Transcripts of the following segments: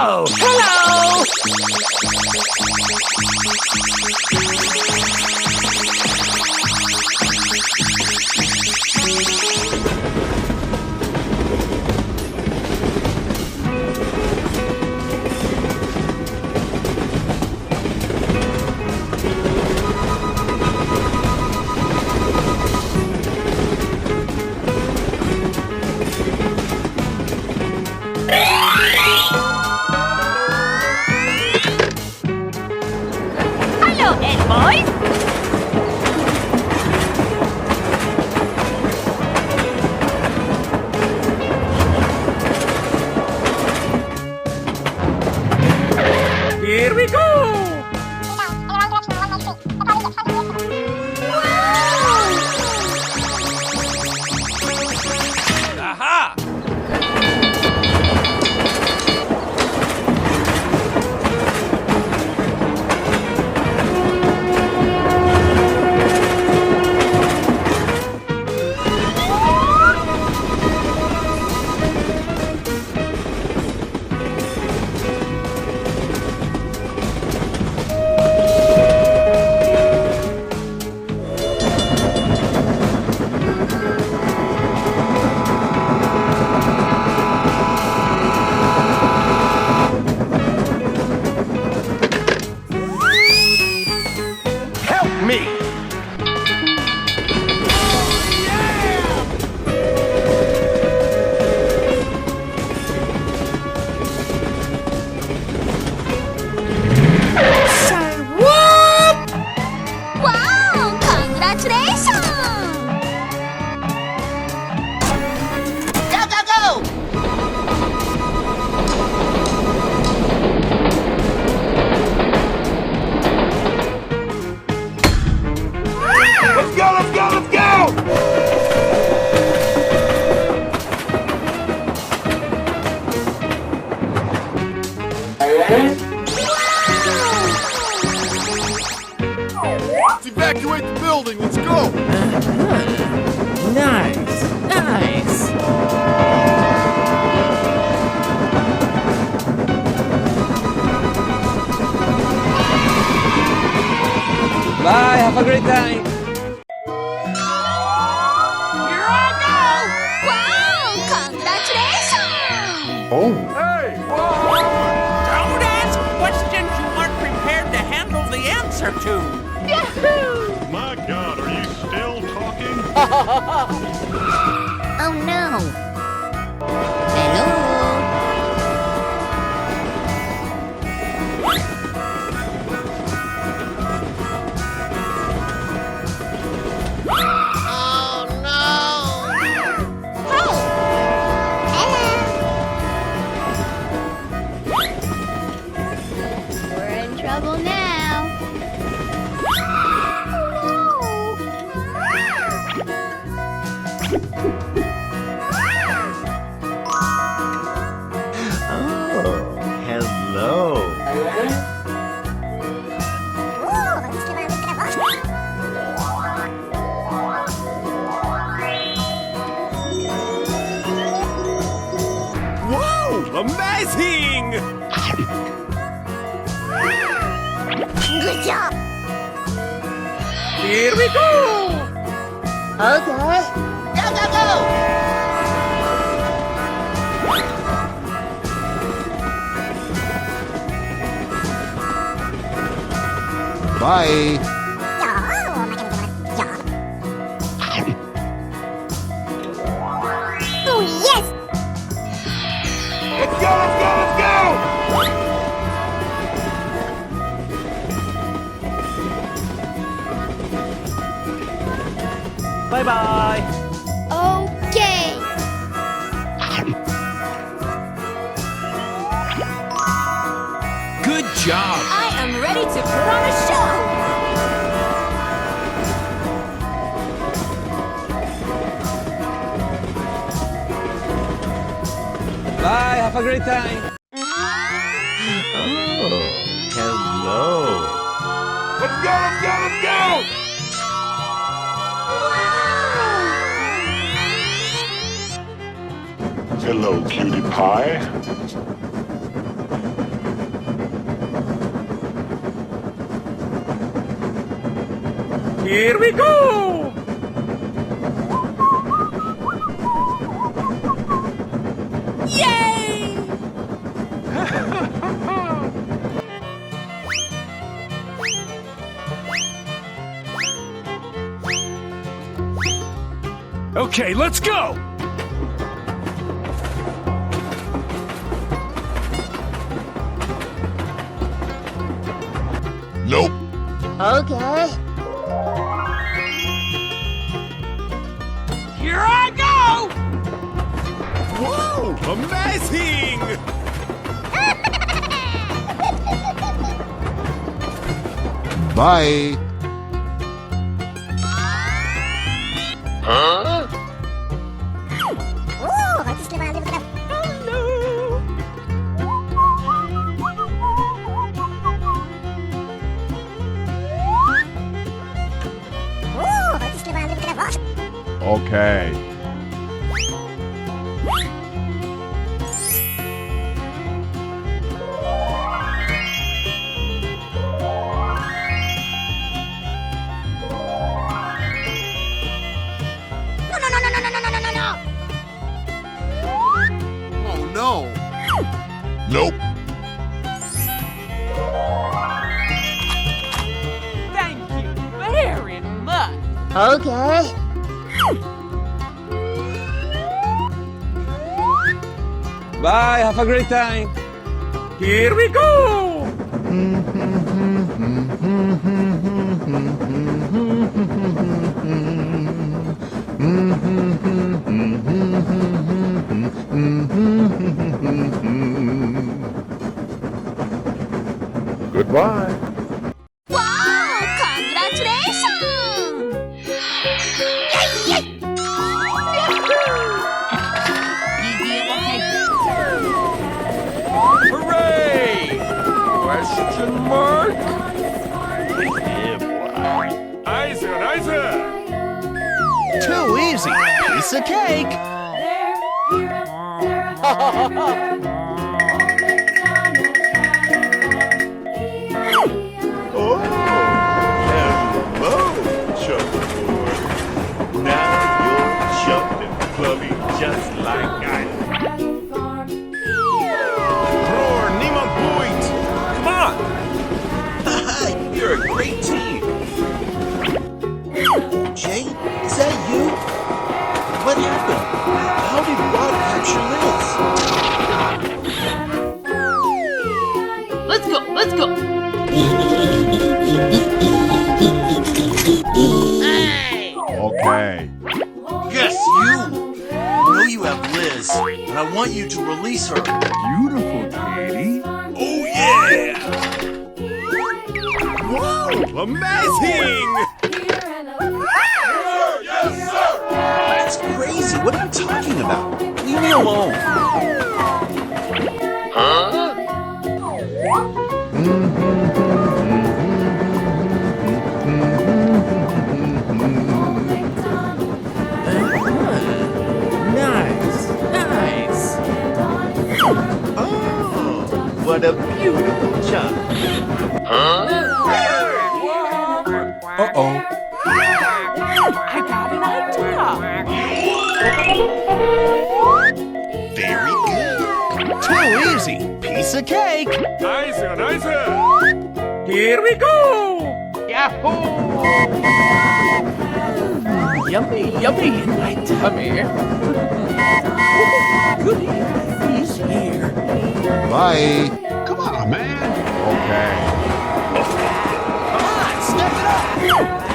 Oh, hello! Here we go! Aha! Let's evacuate the building. Let's go. Nice, nice. Bye. Have a great time. Here I go! Wow! Congratulations! Oh. Hey! Don't ask questions you aren't prepared to handle the answer to. Yahoo! My God, are you still talking? Oh no! Hello? Oh no! Hey! Hello! We're in trouble now. Amazing! Good job! Here we go! Okay. Go, go, go! Bye. Oh, yes! Let's go, let's go, let's go! Bye-bye! Okay. Good job! I am ready to put on a show! Bye! Have a great time! Oh, hello! Let's go, let's go, let's go! Hello, cutie pie. Here we go! Yay! Okay, let's go! Nope. Okay. Here I go! Whoa! Amazing! Bye. Oh, let's get on it. Oh, let's get on it. Okay. Oh no. Nope. Thank you very much. Okay. Bye, have a great time. Here we go! Goodbye. Wow! Congratulations! Yay! Hooray! Question mark? Yeah, boy. Nice. Too easy. Piece of cake. Oh, hello, Chuckboy. Now you're jumping, Clubby, just like I Roar, Nemo Boyd! Come on! You're a great team! Jay, is that you? What happened? How did Rod capture Liz? Let's go! Okay. Yes, you! I know you have Liz, and I want you to release her. Beautiful, Katie. Oh, yeah! Wow, amazing! That's crazy. What are you talking about? Leave me alone. Nice. Oh, what a beautiful child. Uh-oh. I got an idea. Very good. Too easy. Piece of cake. Nice. Here we go! Yahoo! Yummy in my tummy. Goody, he's here. Bye. Come on, man. Okay. Come on, step it up.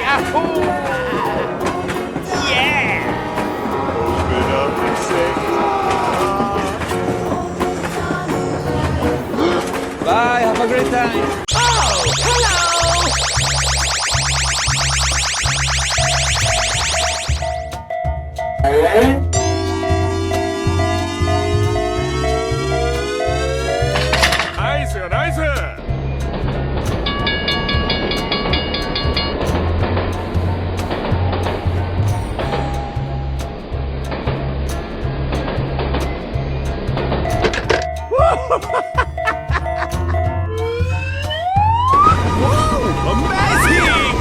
Yahoo! Yeah! Open up and say Bye, have a great time. Oh, hello. Nice. Whoa, amazing!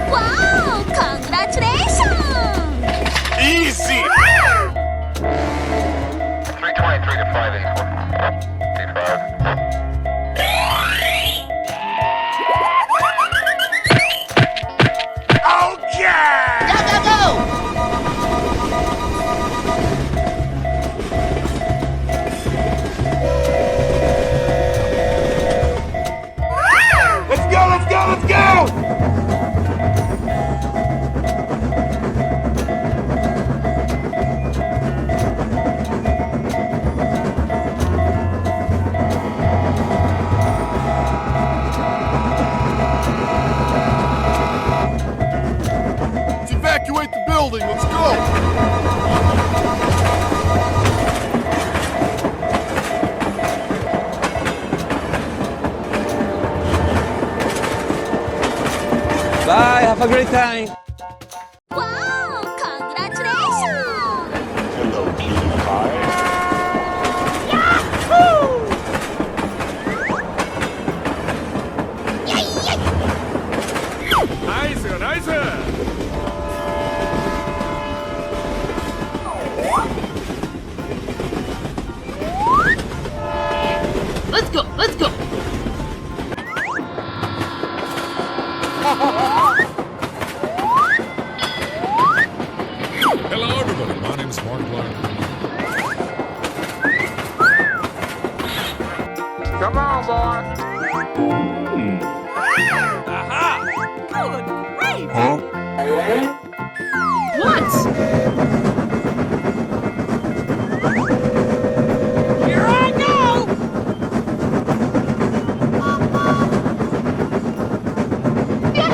Wow! Congratulations! Easy! 323 to 584. 25. Okay! Go, go, go! Let's go, let's go, let's go! Let's evacuate the building, let's go! Bye, have a great time. Wow! Congratulations! Hello, cutie pie. Nice, nice! Let's go, let's go. Hello, everybody. My name is Mark Black. Come on, boy. Good grief. Huh? What? Here I go. Yeah,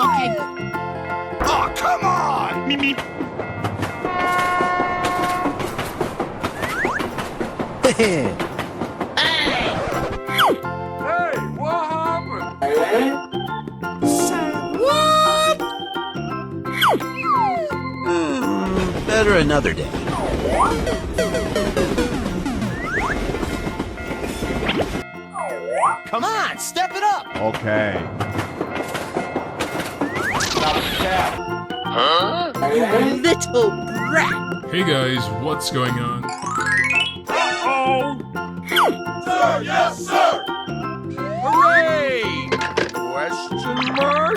okay. Oh, come on! Meep, meep. Hey, what happened? Better another day. Come on, step it up! Okay. You little brat. Hey guys, what's going on? Sir, yes, sir! Hooray! Question mark?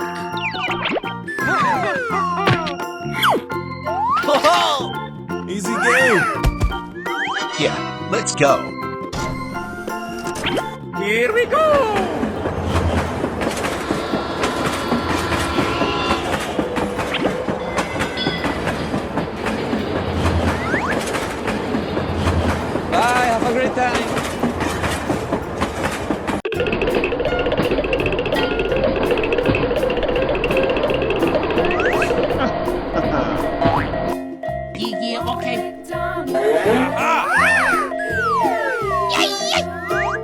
Easy game. Yeah, let's go. Here we go. Bye, have a great time. Yeah, okay.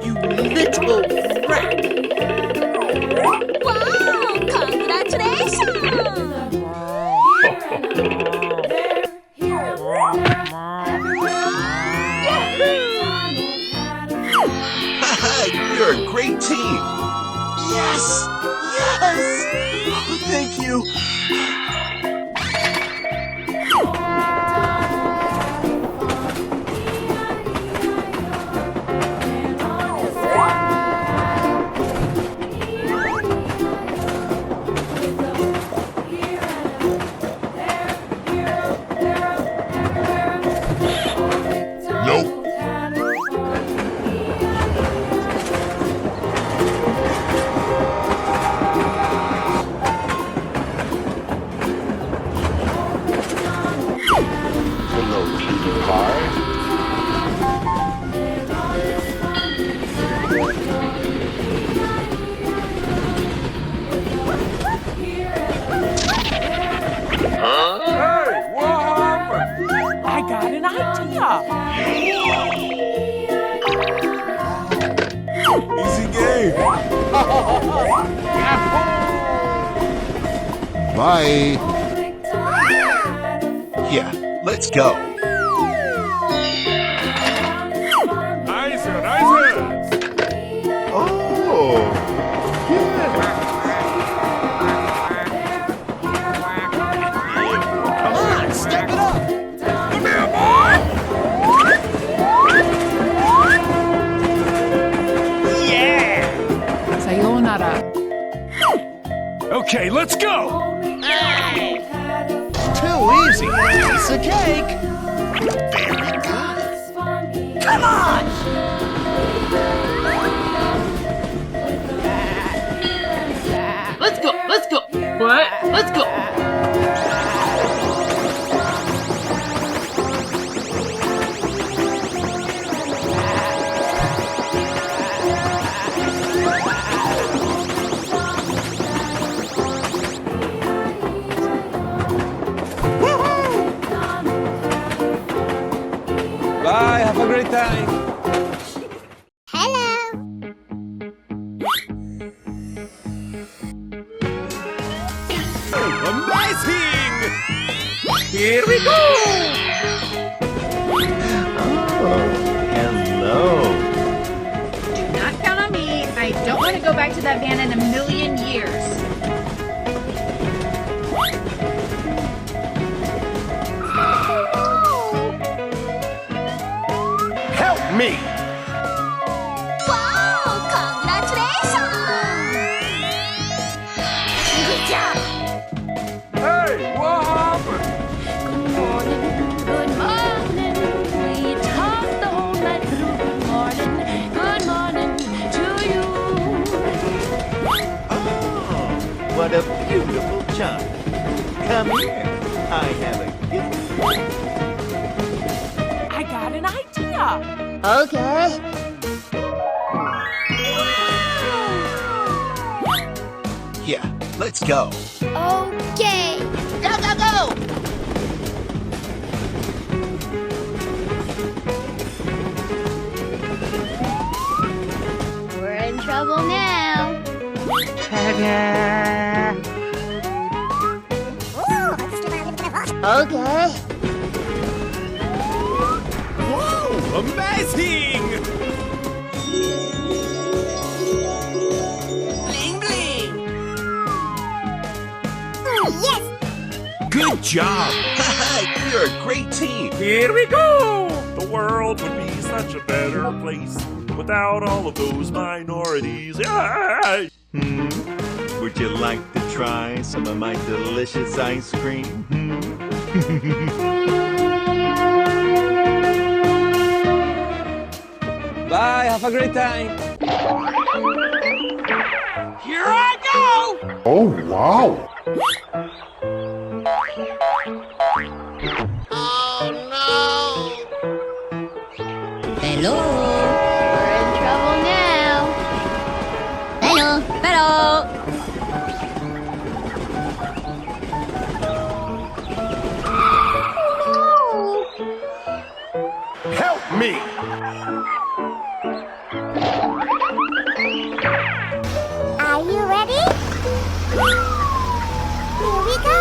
You little brat. Wow! Congratulations! You're a great team. Yes! Yes! Oh, thank you. Nope. Hello, cutie pie. Hey, what happened? I got an idea. Easy game. Bye. Yeah, let's go. Nice, nice. Oh, yeah. Come on, step it up. Come here, boy. Sayonara. Okay, let's go. Too easy. Piece of cake. Very good. Come on. Let's go. Let's go. What? Let's go. Bye, have a great time. Hello. Amazing. Here we go. Hello. Do not count on me. I don't want to go back to that van in a million years. Help me. Wow, congratulations. Good job. Hey, what happened? Good morning. Good morning. We talked the whole night through. Good morning. Good morning to you. Oh, what a beautiful child. Come here. I have a gift. I got an idea. Okay. Yeah, let's go. Okay. Go, go, go. We're in trouble now. Okay. Whoa, amazing. Bling bling. Yes. Good job. You're a great team. Here we go. The world would be such a better place without all of those minorities. Yeah. Would you like to try some of my delicious ice cream? Bye, have a great time. Here I go. Oh, wow. Hello. We're in trouble now. Hello. Hello. Help me. Are you ready? Here we go.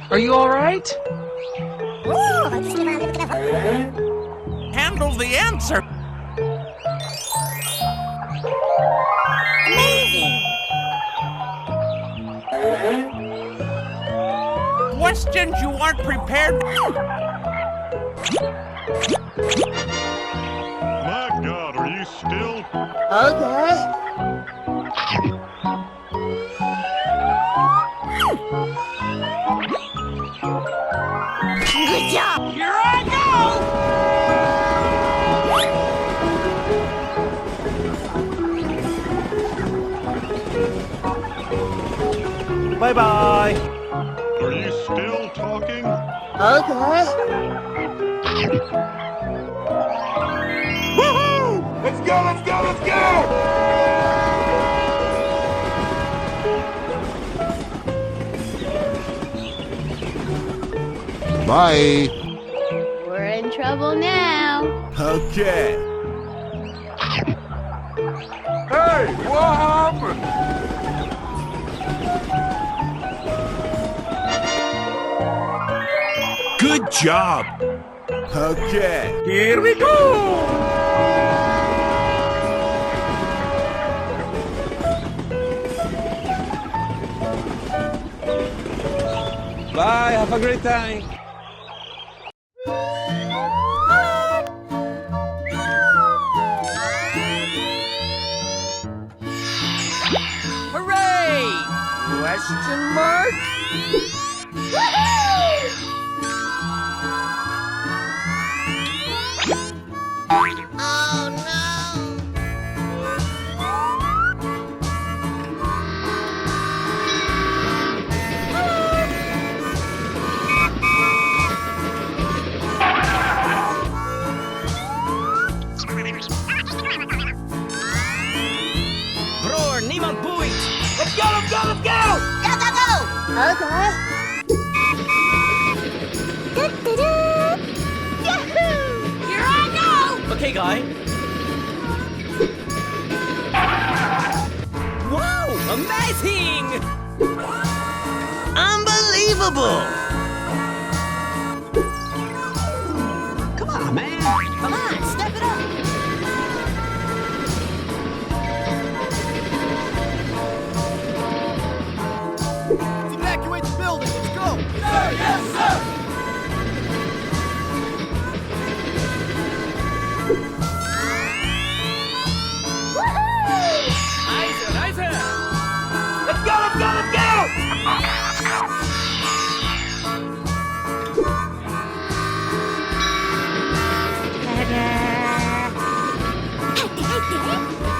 Are you all right? Handle the answer. Amazing. Questions you aren't prepared. My God, are you still? Okay. Good job. Here I go. Bye bye. Are you still talking? Okay. Woohoo! Let's go, let's go, let's go! Bye. We're in trouble now. Okay. Hey, what happened? Good job. Okay. Here we go! Bye, have a great time. Hooray! Question mark? Bror, niemand boeit! Let's go, let's go, let's go! Go, go, go! Okay. Yahoo! Here I go! Okay, guy. Wow, amazing! Unbelievable! Come on, man. Come on, step it up! Let's evacuate the building. Let's go. Nice, nice! Let's go, let's go, let's go!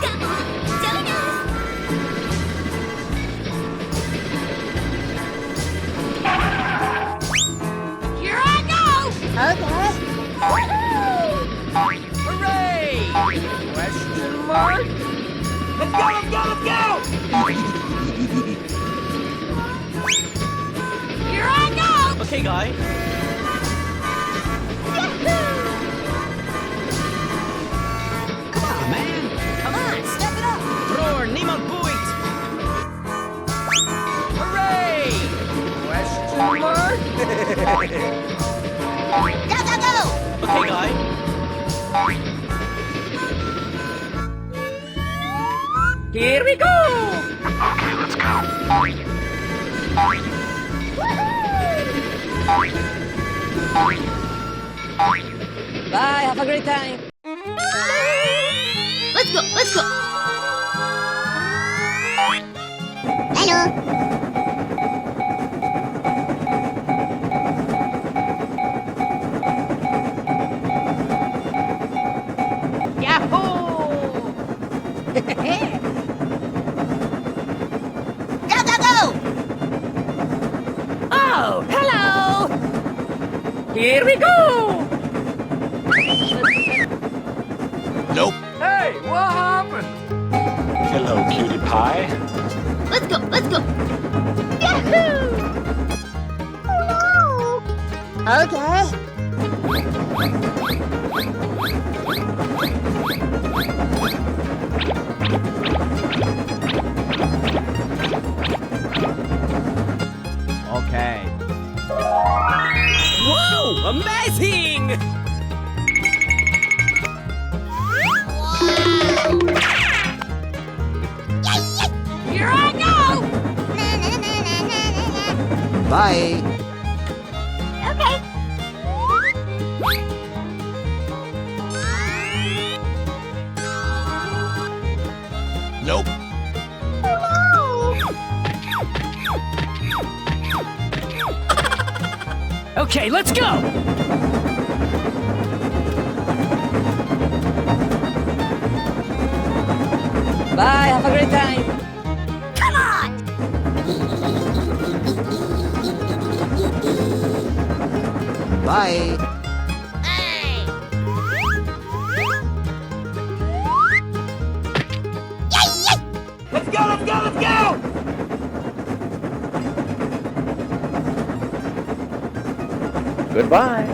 Come on, join us! Here I go! Okay. Hooray! Question mark? Let's go, let's go, let's go! Here I go! Okay, guy. Come on, man. Come on, step it up! Bror, niemand boeit! Hooray! Question mark? Go, go, go! Okay, guy. Here we go! Okay, let's go. Bye, have a great time! Let's go, let's go! Hello! Yahoo! Go, go, go! Oh, hello! Here we go! Nope. Hey, what happened? Hello, cutie pie. Let's go, let's go! Yahoo! Okay. Okay. Wow, amazing! Here I go! Bye. Okay. Nope. Okay, let's go! Bye, have a great time! Come on! Bye. Hey! Let's go, let's go, let's go! Goodbye.